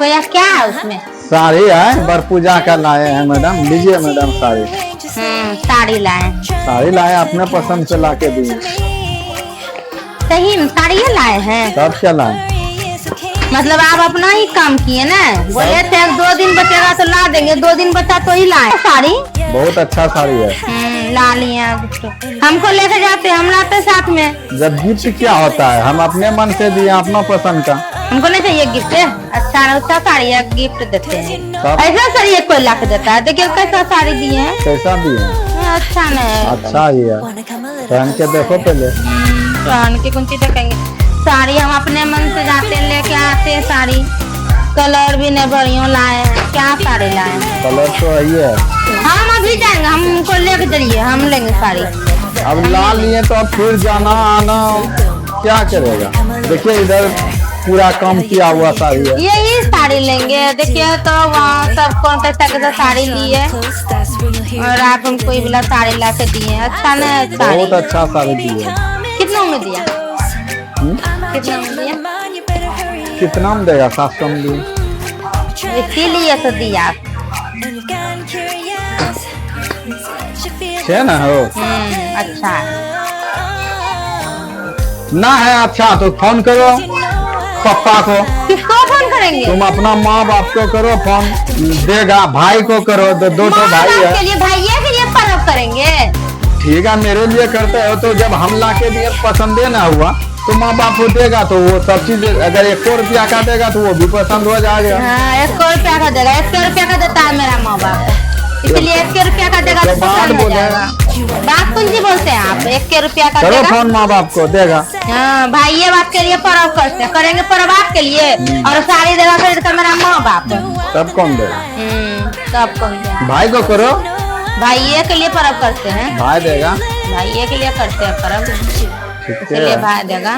भैया क्या है उसमें? साड़ी है, बर पूजा का लाए हैं मैडम। लीजिए मैडम साड़ी। साड़ी लाए। साड़ी लाए, अपने पसंद से ला के दिए। सही में साड़ी लाए हैं? सब क्या लाए? मतलब आप अपना ही काम किए ना, बोले थे 2 दिन बचेगा तो ला देंगे, 2 दिन बचा तो ही लाए साड़ी। बहुत अच्छा साड़ी है। ला लिए। हमको लेके जाते, हम लाते साथ में। जब गिफ्ट क्या होता है, हम अपने मन से दिए, अपना पसंद का। हमको नहीं चाहिए गिफ्ट। अच्छा साड़ी है, गिफ्ट देते हैं। ऐसा साड़ी कोई ला के देता है? देखिए कैसा साड़ी दिए हैं। कैसा दिए? अच्छा नहीं, अच्छा ही है, पहन के देखो पहले। पहन के कौन चीज देखेंगे? साड़ी हम अपने मन से जाते लेके आते हैं साड़ी। कलर भी नहीं बढ़िया लाए हैं। क्या साड़ी लाए हैं? कलर तो यही है। हम अभी जाएंगे, हमको लेके चलिए, हम लेंगे साड़ी। अब ला लिए तो अब फिर जाना आना क्या करेगा? देखिए इधर पूरा काम किया हुआ साड़ी है। यही साड़ी लेंगे। देखिए तो वहाँ सब कौन कैसा कैसा साड़ी लिए और आप हमको ये वाला साड़ी ला के दिए। अच्छा नहीं साड़ी, बहुत अच्छा साड़ी दिए। कितना में दिया? कितना में दिया? कितना में देगा? 700 में दिए। इसीलिए तो दिया। है ना हो? अच्छा ना है अच्छा तो फोन करो पापा को। किसको फोन करेंगे? तुम अपना माँ बाप को करो फोन, देगा। भाई को करो, दो भाई है। के लिए भैया के लिए पर्व करेंगे। ठीक है, मेरे लिए करते हो तो जब हम ला के दिए पसंद ना हुआ तो माँ बाप को देगा तो वो सब चीज। अगर 1 रुपया का देगा तो वो भी पसंद हो जाएगा। हाँ, 1 रुपया का देगा। 1 रुपया का देता है मेरा माँ बाप, इसलिए 1 रुपया का देगा तो पसंद हो जाएगा। बात कौन सी बोलते हैं आप? 1 रुपया का करो देगा। फोन, माँ बाप को देगा। हाँ, भाई ये बात के लिए पर्व करते हैं, करेंगे पर्व आपके लिए और साड़ी देगा खरीद कर मेरा माँ बाप। तब कौन देगा? तब कौन देगा? भाई को करो। भाई ये के लिए पर्व करते हैं। भाई देगा। भाई ये के लिए करते हैं पर्व, ठीक इसलिए है। भाई देगा।